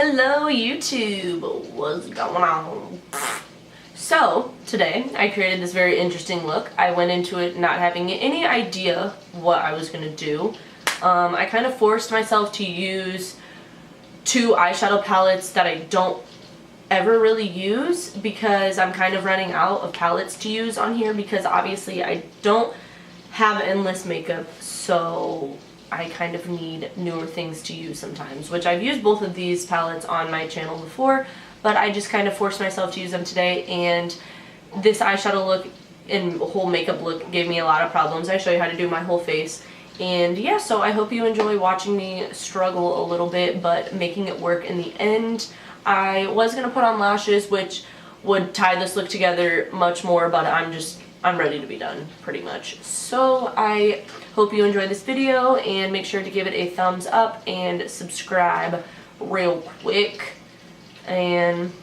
Hello YouTube, what's going on? So today I created this very interesting look. I went into it not having any idea what I was gonna do. I kind of forced myself to use two eyeshadow palettes that I don't ever really use because I'm kind of running out of palettes to use on here because obviously I don't have endless makeup, so I kind of need newer things to use sometimes, which I've used both of these palettes on my channel before, but I just kind of forced myself to use them today, and this eyeshadow look and whole makeup look gave me a lot of problems. I show you how to do my whole face, and yeah, so I hope you enjoy watching me struggle a little bit, but making it work in the end. I was going to put on lashes, which would tie this look together much more, but I'm ready to be done, pretty much. So I hope you enjoy this video, and make sure to give it a thumbs up and subscribe real quick. And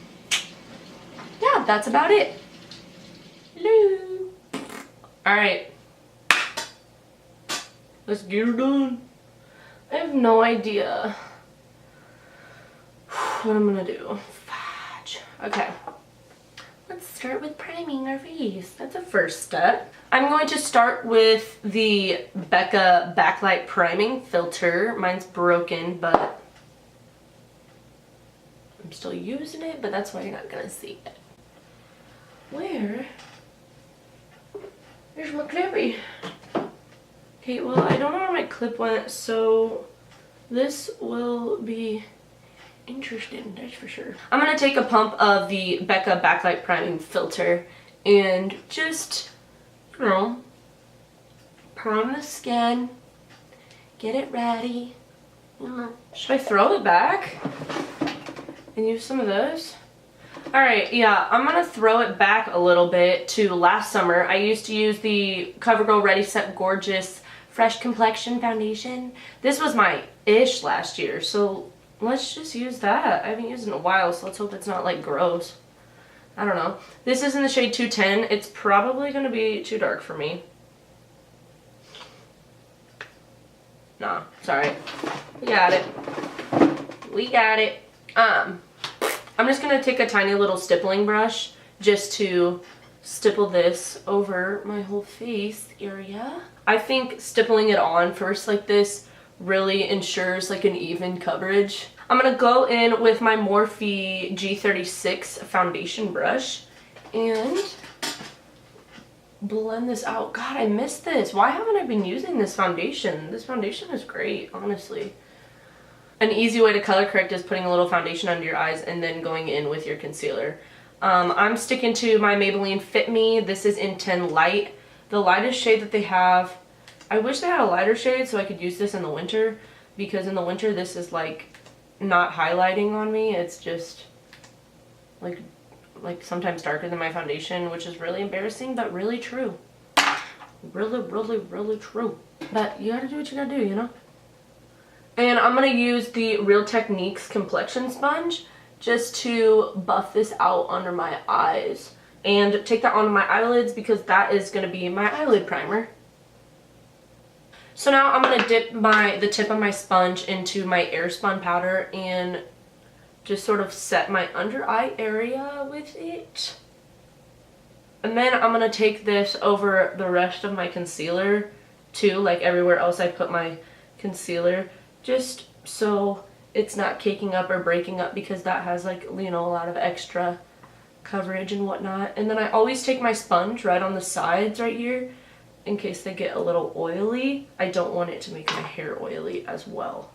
yeah, that's about it. Hello. Alright. Let's get it done. I have no idea what I'm gonna do. Fudge. Okay. Let's start with priming our face. That's a first step. I'm going to start with the Becca Backlight Priming Filter. Mine's broken, but I'm still using it, but that's why you're not gonna see it. Where's my clippy? Okay, well, I don't know where my clip went, so this will be interesting, that's for sure. I'm gonna take a pump of the Becca Backlight Priming Filter and just, you know, prime the skin, get it ready. Should I throw it back and use some of those? Alright, yeah, I'm gonna throw it back a little bit to last summer. I used to use the CoverGirl Iridescent Gorgeous Fresh Complexion Foundation. This was my ish last year, so let's just use that. I haven't used it in a while, so let's hope it's not like gross. I don't know. This is in the shade 210. It's probably going to be too dark for me. Nah, sorry. We got it. We got it. I'm just going to take a tiny little stippling brush just to stipple this over my whole face area. I think stippling it on first like this really ensures like an even coverage. I'm gonna go in with my Morphe G36 foundation brush and blend this out. God, I missed this. Why haven't I been using this foundation? This foundation is great, honestly. An easy way to color correct is putting a little foundation under your eyes and then going in with your concealer. I'm sticking to my Maybelline Fit Me. This is in 10 Light. The lightest shade that they have. I wish they had a lighter shade so I could use this in the winter, because in the winter this is like not highlighting on me. It's just like sometimes darker than my foundation, which is really embarrassing, but really true. Really true. But you gotta do what you gotta do, you know? And I'm gonna use the Real Techniques complexion sponge just to buff this out under my eyes and take that onto my eyelids, because that is gonna be my eyelid primer. So now I'm going to dip the tip of my sponge into my Airspun powder and just sort of set my under eye area with it. And then I'm going to take this over the rest of my concealer too, like everywhere else I put my concealer, just so it's not caking up or breaking up, because that has like, you know, a lot of extra coverage and whatnot. And then I always take my sponge right on the sides right here, in case they get a little oily. I don't want it to make my hair oily as well.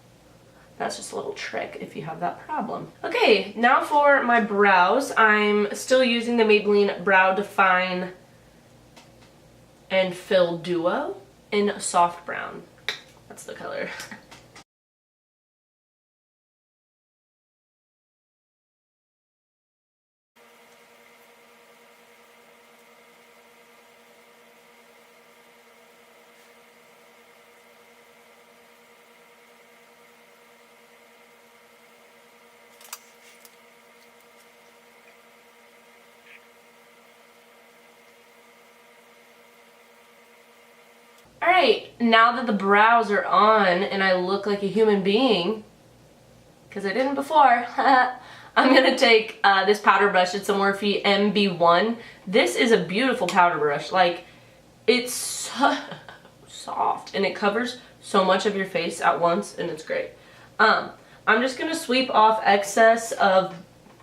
That's just a little trick if you have that problem. Okay, now for my brows. I'm still using the Maybelline Brow Define and Fill Duo in Soft Brown. That's the color. Alright, now that the brows are on and I look like a human being, because I didn't before. I'm going to take this powder brush. It's a Morphe MB1. This is a beautiful powder brush. Like, it's so soft, and it covers so much of your face at once, and it's great. I'm just going to sweep off excess of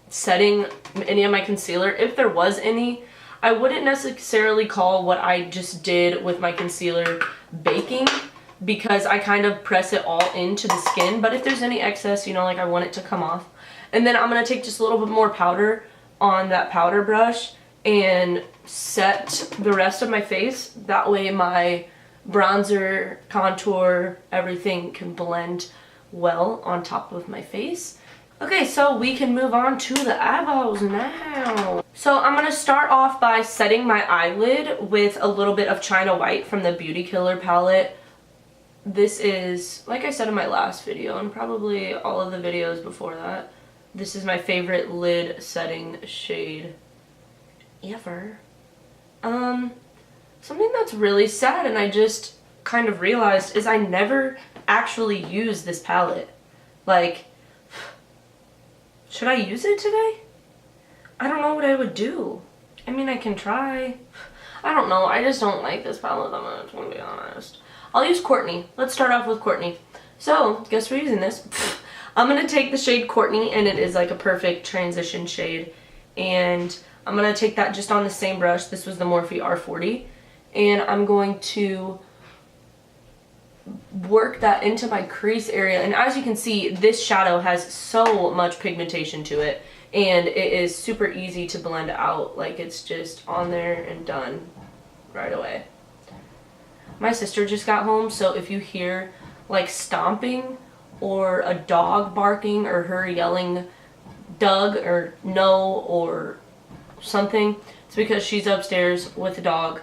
setting any of my concealer. If there was any, I wouldn't necessarily call what I just did with my concealer baking, because I kind of press it all into the skin. But if there's any excess, you know, like I want it to come off. And then I'm going to take just a little bit more powder on that powder brush and set the rest of my face. That way my bronzer, contour, everything can blend well on top of my face. Okay, so we can move on to the eyeballs now. So I'm going to start off by setting my eyelid with a little bit of China White from the Beauty Killer palette. This is, like I said in my last video, and probably all of the videos before that, this is my favorite lid setting shade ever. Something that's really sad, and I just kind of realized, is I never actually use this palette. Like, should I use it today? I don't know what I would do. I mean, I can try. I don't know. I just don't like this palette that much, to be honest. I'll use Courtney. Let's start off with Courtney. So, guess we're using this. I'm going to take the shade Courtney, and it is like a perfect transition shade. And I'm going to take that just on the same brush. This was the Morphe R40. And I'm going to work that into my crease area. And as you can see, this shadow has so much pigmentation to it. And it is super easy to blend out. Like, it's just on there and done right away. My sister just got home, so if you hear like stomping or a dog barking or her yelling Doug or no or something, it's because she's upstairs with a dog.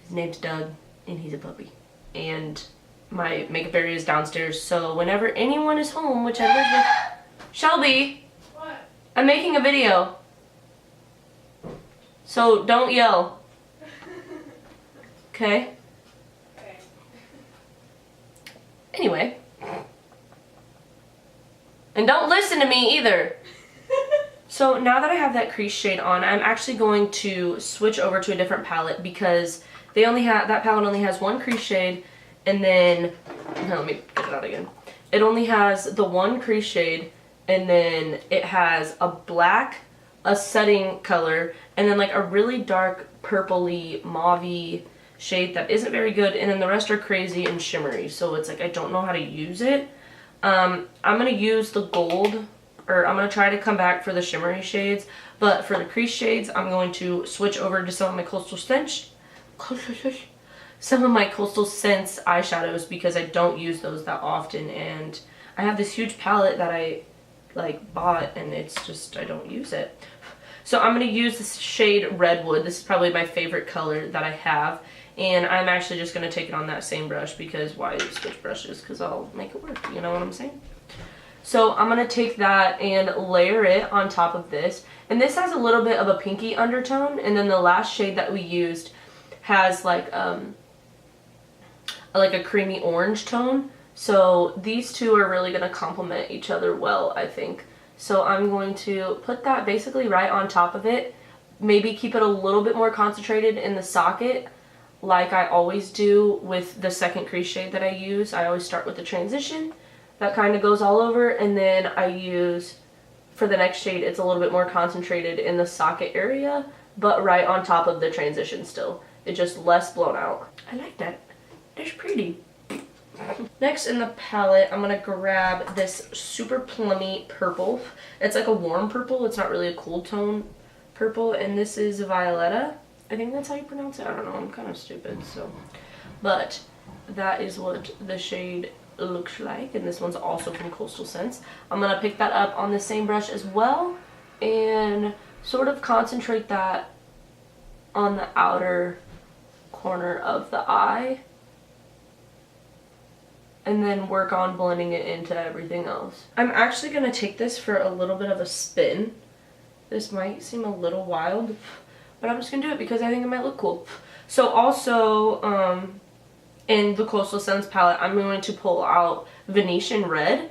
His name's Doug, and he's a puppy. And my makeup area is downstairs, so whenever anyone is home, which I live with... Shelby! What? I'm making a video. So don't yell. Okay? Anyway. And don't listen to me either. So now that I have that crease shade on, I'm actually going to switch over to a different palette, because they only have, that palette only has one crease shade, and then, let me get it out again. It only has the one crease shade, and then it has a black, a setting color, and then like a really dark purpley mauve-y shade that isn't very good, and then the rest are crazy and shimmery, so it's like I don't know how to use it. I'm going to use the gold, or I'm going to try to come back for the shimmery shades, but for the crease shades I'm going to switch over to some of my Coastal Scents eyeshadows, because I don't use those that often, and I have this huge palette that I like bought, and it's just, I don't use it. So I'm going to use this shade Redwood. This is probably my favorite color that I have. And I'm actually just going to take it on that same brush, because why switch brushes? Because I'll make it work, you know what I'm saying? So I'm going to take that and layer it on top of this. And this has a little bit of a pinky undertone, and then the last shade that we used has like a creamy orange tone. So these two are really going to complement each other well, I think. So I'm going to put that basically right on top of it. Maybe keep it a little bit more concentrated in the socket, like I always do with the second crease shade that I use. I always start with the transition. That kind of goes all over, and then I use, for the next shade, it's a little bit more concentrated in the socket area, but right on top of the transition still. It's just less blown out. I like that. It's pretty. Next in the palette, I'm going to grab this super plummy purple. It's like a warm purple. It's not really a cool tone purple, and this is Violetta. I think that's how you pronounce it. I don't know. I'm kind of stupid, so. But that is what the shade looks like, and this one's also from Coastal Scents. I'm going to pick that up on the same brush as well and sort of concentrate that on the outer corner of the eye, and then work on blending it into everything else. I'm actually going to take this for a little bit of a spin. This might seem a little wild, but I'm just going to do it because I think it might look cool. So also, in the Coastal Scents palette, I'm going to pull out Venetian Red.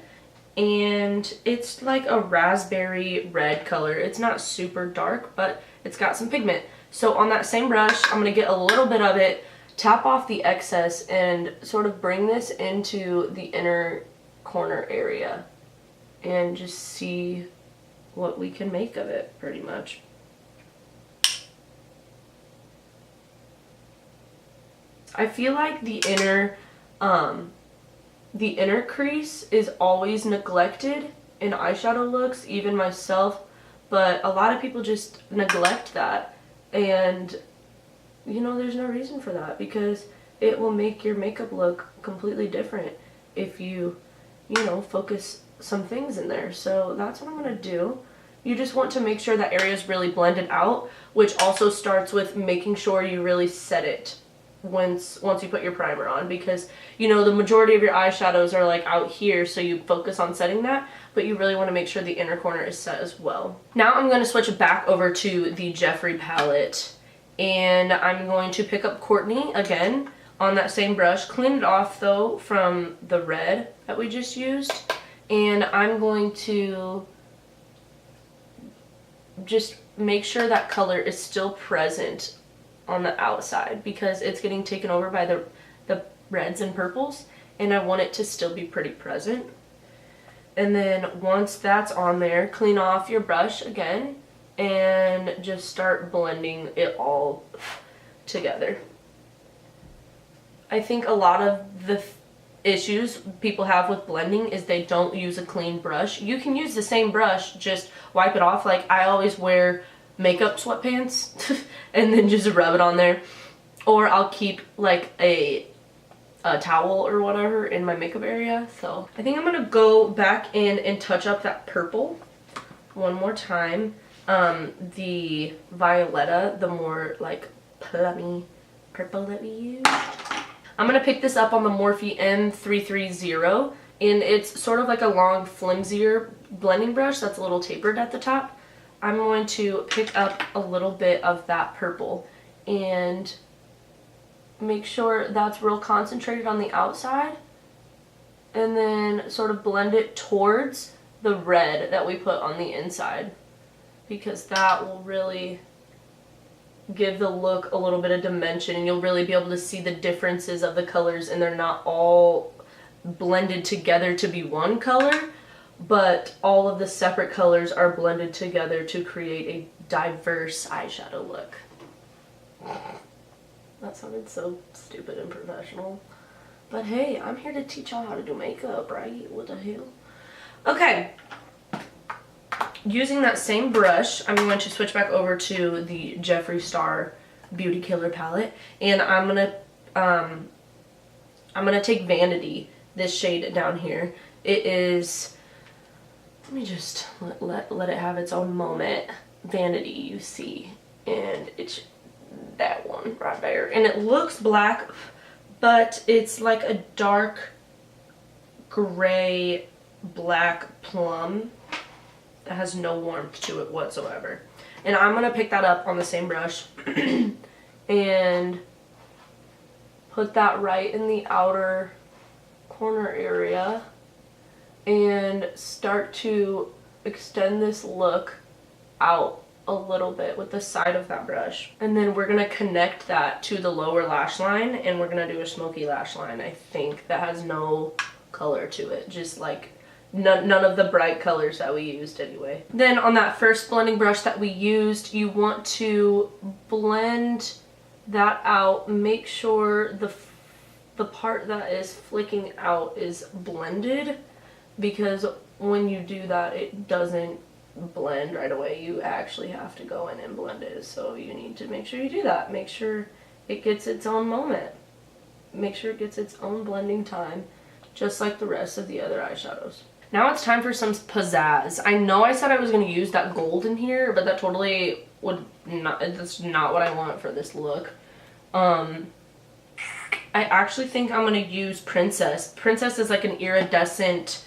and it's like a raspberry red color. It's not super dark, but it's got some pigment. So on that same brush, I'm going to get a little bit of it, tap off the excess, and sort of bring this into the inner corner area and just see what we can make of it, pretty much. I feel like the inner crease is always neglected in eyeshadow looks, even myself, but a lot of people just neglect that, and you know, there's no reason for that, because it will make your makeup look completely different if you know, focus some things in there. So that's what I'm going to do. You just want to make sure that area is really blended out, which also starts with making sure you really set it once you put your primer on, because you know the majority of your eyeshadows are like out here, so you focus on setting that, but you really want to make sure the inner corner is set as well. Now I'm going to switch back over to the Jeffree palette, and I'm going to pick up Courtney again on that same brush, clean it off though from the red that we just used, and I'm going to just make sure that color is still present on the outside, because it's getting taken over by the reds and purples, and I want it to still be pretty present. And then once that's on there, clean off your brush again and just start blending it all together. I think a lot of the issues people have with blending is they don't use a clean brush. You can use the same brush, just wipe it off. Like I always wear makeup sweatpants and then just rub it on there, or I'll keep like a towel or whatever in my makeup area. So I think I'm gonna go back in and touch up that purple one more time. The Violetta, the more like plummy purple that we used. I'm gonna pick this up on the Morphe M330, and it's sort of like a long, flimsier blending brush that's a little tapered at the top. I'm going to pick up a little bit of that purple and make sure that's real concentrated on the outside, and then sort of blend it towards the red that we put on the inside, because that will really give the look a little bit of dimension, and you'll really be able to see the differences of the colors, and they're not all blended together to be one color, but all of the separate colors are blended together to create a diverse eyeshadow look. That sounded so stupid and professional. But hey, I'm here to teach y'all how to do makeup, right? What the hell? Okay. Using that same brush, I'm going to switch back over to the Jeffree Star Beauty Killer palette, and I'm gonna take Vanity, this shade down here. It is, let me just let it have its own moment. Vanity, you see, and it's that one right there, and it looks black, but it's like a dark gray black plum that has no warmth to it whatsoever. And I'm gonna pick that up on the same brush and put that right in the outer corner area and start to extend this look out a little bit with the side of that brush. And then we're gonna connect that to the lower lash line, and we're gonna do a smoky lash line, I think, that has no color to it, just like none of the bright colors that we used anyway. Then on that first blending brush that we used, you want to blend that out. Make sure the part that is flicking out is blended, because when you do that, it doesn't blend right away. You actually have to go in and blend it, so you need to make sure you do that. Make sure it gets its own moment. Make sure it gets its own blending time, just like the rest of the other eyeshadows. Now it's time for some Pizazz. I know I said I was going to use that gold in here, but that totally would not, that's not what I want for this look. I actually think I'm going to use Princess. Princess is like an iridescent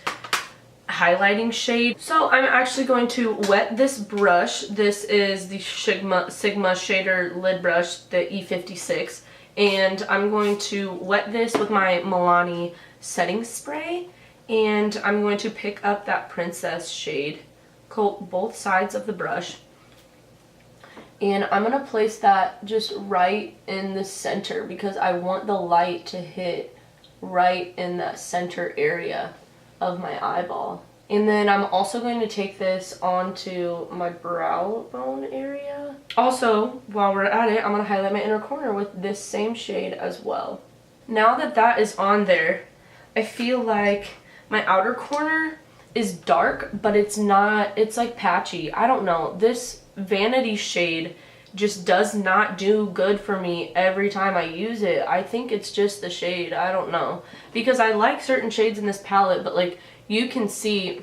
highlighting shade. So I'm actually going to wet this brush. This is the Sigma shader lid brush, the E56. And I'm going to wet this with my Milani setting spray. And I'm going to pick up that Princess shade, coat both sides of the brush, and I'm going to place that just right in the center because I want the light to hit right in that center area of my eyeball. And then I'm also going to take this onto my brow bone area. Also, while we're at it, I'm going to highlight my inner corner with this same shade as well. Now that that is on there, I feel like my outer corner is dark, but it's not, it's like patchy. I don't know. This Vanity shade just does not do good for me every time I use it. I think it's just the shade. I don't know. Because I like certain shades in this palette, but like you can see,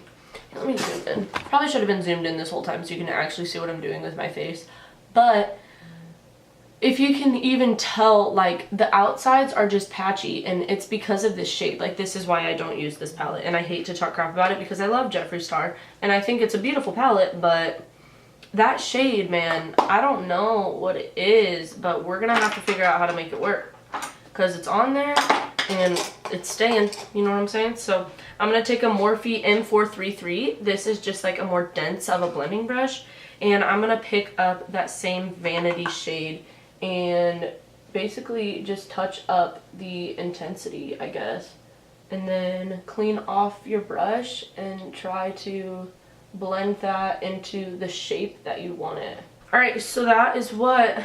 let me zoom in. Probably should have been zoomed in this whole time so you can actually see what I'm doing with my face. But if you can even tell, like the outsides are just patchy, and it's because of this shade. Like this is why I don't use this palette, and I hate to talk crap about it because I love Jeffree Star and I think it's a beautiful palette, but that shade, man, I don't know what it is, but we're gonna have to figure out how to make it work because it's on there and it's staying, you know what I'm saying? So I'm gonna take a Morphe M433. This is just like a more dense of a blending brush, and I'm gonna pick up that same Vanity shade and basically just touch up the intensity, I guess, and then clean off your brush and try to blend that into the shape that you want it. Alright, so that is what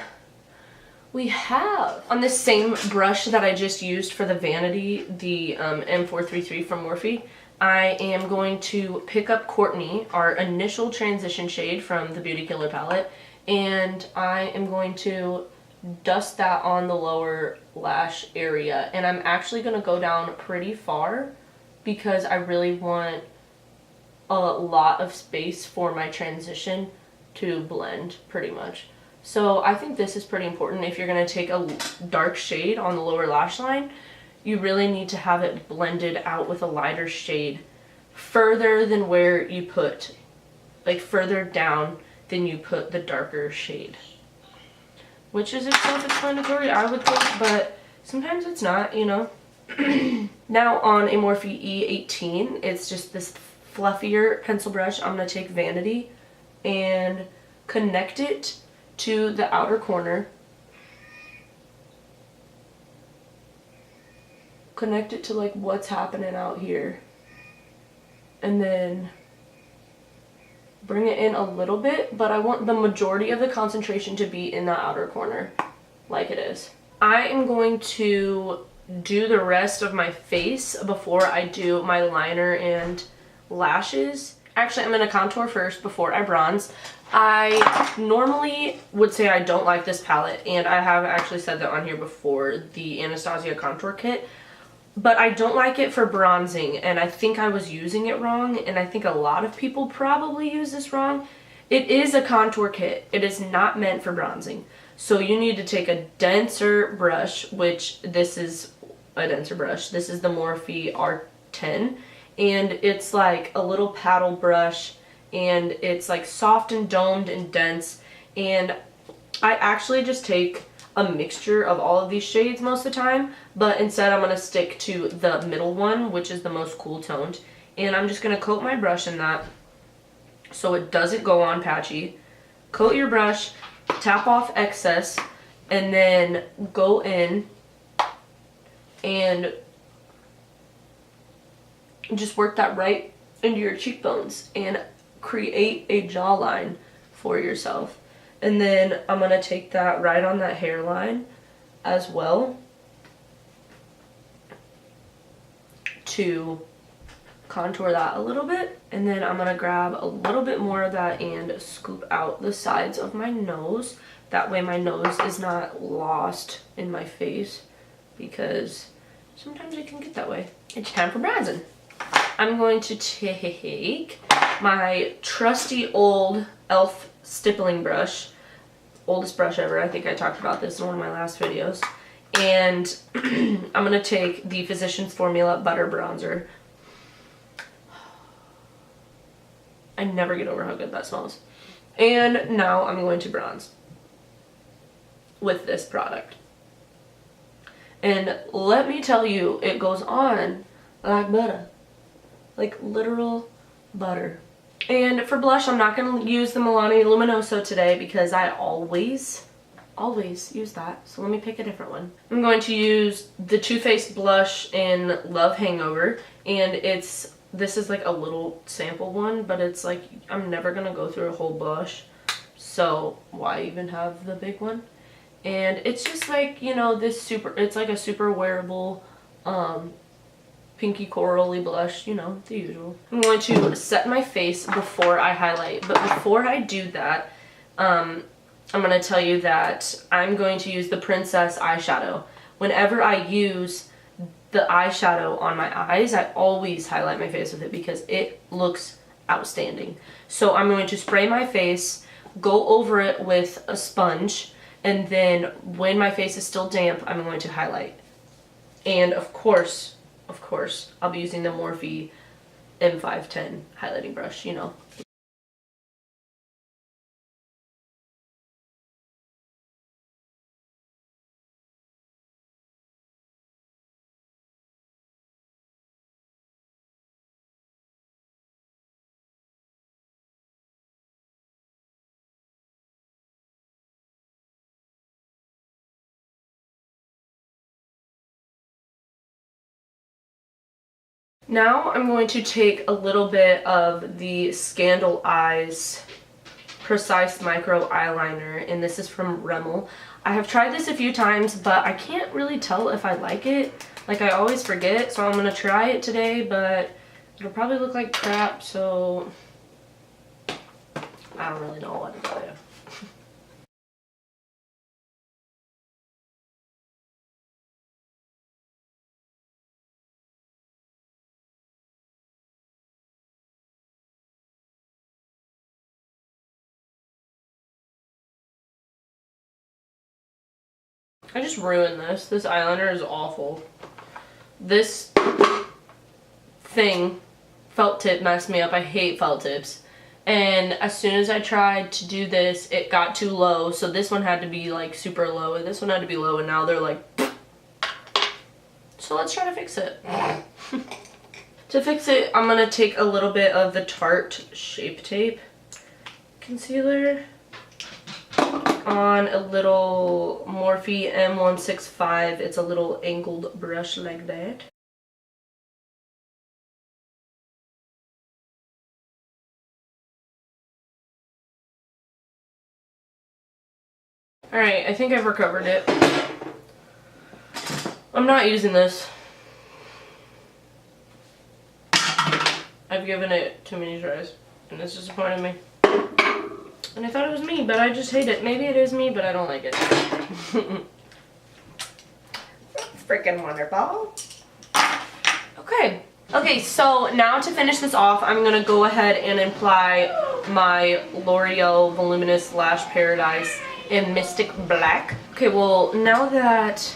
we have. On this same brush that I just used for the Vanity, the M433 from Morphe, I am going to pick up Courtney, our initial transition shade from the Beauty Killer palette, and I am going to dust that on the lower lash area. And I'm actually going to go down pretty far because I really want a lot of space for my transition to blend pretty much. So I think this is pretty important. If you're going to take a dark shade on the lower lash line, you really need to have it blended out with a lighter shade further than where you put, like further down than you put the darker shade. Which is self-explanatory, I would think, but sometimes it's not, you know. Now on a Morphe E18, it's just this fluffier pencil brush. I'm going to take Vanity and connect it to the outer corner. Connect it to like what's happening out here. And then bring it in a little bit, but I want the majority of the concentration to be in the outer corner, like it is. I am going to do the rest of my face before I do my liner and lashes. Actually, I'm going to contour first before I bronze. I normally would say I don't like this palette, and I have actually said that on here before, the Anastasia contour kit. But I don't like it for bronzing, and I think I was using it wrong, and I think a lot of people probably use this wrong. It is a contour kit. It is not meant for bronzing. So you need to take a denser brush, which this is a denser brush. This is the Morphe R10, and it's like a little paddle brush, and it's like soft and domed and dense, and I actually just take a mixture of all of these shades most of the time, but instead I'm going to stick to the middle one, which is the most cool toned, and I'm just going to coat my brush in that so it doesn't go on patchy. Coat your brush, tap off excess, and then go in and just work that right into your cheekbones and create a jawline for yourself. And then I'm going to take that right on that hairline as well to contour that a little bit. And then I'm going to grab a little bit more of that and scoop out the sides of my nose. That way my nose is not lost in my face, because sometimes it can get that way. It's time for bronzing. I'm going to take my trusty old e.l.f. stippling brush, oldest brush ever. I think I talked about this in one of my last videos. And I'm going to take the Physicians Formula Butter Bronzer. I never get over how good that smells. And now I'm going to bronze with this product. And let me tell you, it goes on like butter. Like literal butter. And for blush, I'm not going to use the Milani Luminoso today because I always use that. So let me pick a different one. I'm going to use the Too Faced blush in Love Hangover. And this is like a little sample one, but it's like, I'm never going to go through a whole blush. So why even have the big one? And it's just like, you know, it's like a super wearable, pinky Coralie blush, you know, the usual. I'm going to set my face before I highlight, but before I do that, I'm going to tell you that I'm going to use the Princess eyeshadow. Whenever I use the eyeshadow on my eyes, I always highlight my face with it because it looks outstanding. So I'm going to spray my face, go over it with a sponge, and then when my face is still damp, I'm going to highlight. And of course, I'll be using the Morphe M510 highlighting brush, you know. Now I'm going to take a little bit of the Scandal Eyes Precise Micro Eyeliner, and this is from Wearable. I have tried this a few times, but I can't really tell if I like it. Like, I always forget, so I'm going to try it today, but it'll probably look like crap, so I don't really know what to tell you. I just ruined this. This eyeliner is awful. This thing, felt tip, messed me up. I hate felt tips. And as soon as I tried to do this, it got too low. So this one had to be like super low, and this one had to be low, and now they're like... So let's try to fix it. To fix it, I'm going to take a little bit of the Tarte Shape Tape concealer on a little Morphe M165. It's a little angled brush like that. Alright, I think I've recovered it. I'm not using this. I've given it too many tries, and it's disappointed me. And I thought it was me, but I just hate it. Maybe it is me, but I don't like it. Freaking wonderful. Okay, so now to finish this off, I'm going to go ahead and apply my L'Oreal Voluminous Lash Paradise in Mystic Black. Okay, well, now that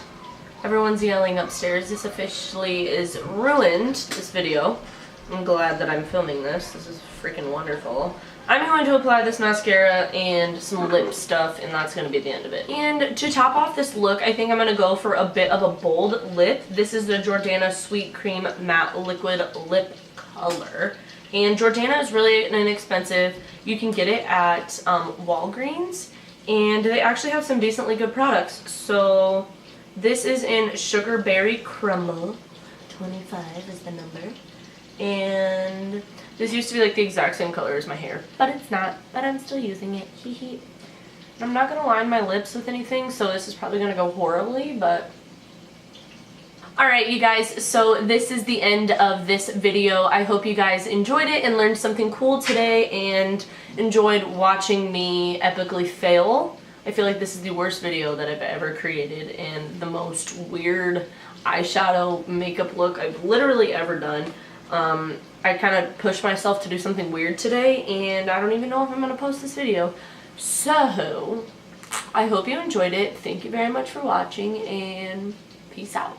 everyone's yelling upstairs, this officially is ruined, this video. I'm glad that I'm filming this. This is freaking wonderful. I'm going to apply this mascara and some lip stuff, and that's going to be the end of it. And to top off this look, I think I'm going to go for a bit of a bold lip. This is the Jordana Sweet Cream Matte Liquid Lip Color. And Jordana is really inexpensive. You can get it at Walgreens, and they actually have some decently good products. So this is in Sugar Berry Crumble. 25 is the number. And this used to be like the exact same color as my hair, but it's not, but I'm still using it. Hee. I'm not going to line my lips with anything, so this is probably going to go horribly, but... Alright, you guys, so this is the end of this video. I hope you guys enjoyed it and learned something cool today and enjoyed watching me epically fail. I feel like this is the worst video that I've ever created and the most weird eyeshadow makeup look I've literally ever done. I kind of pushed myself to do something weird today, and I don't even know if I'm going to post this video. So, I hope you enjoyed it. Thank you very much for watching, and peace out.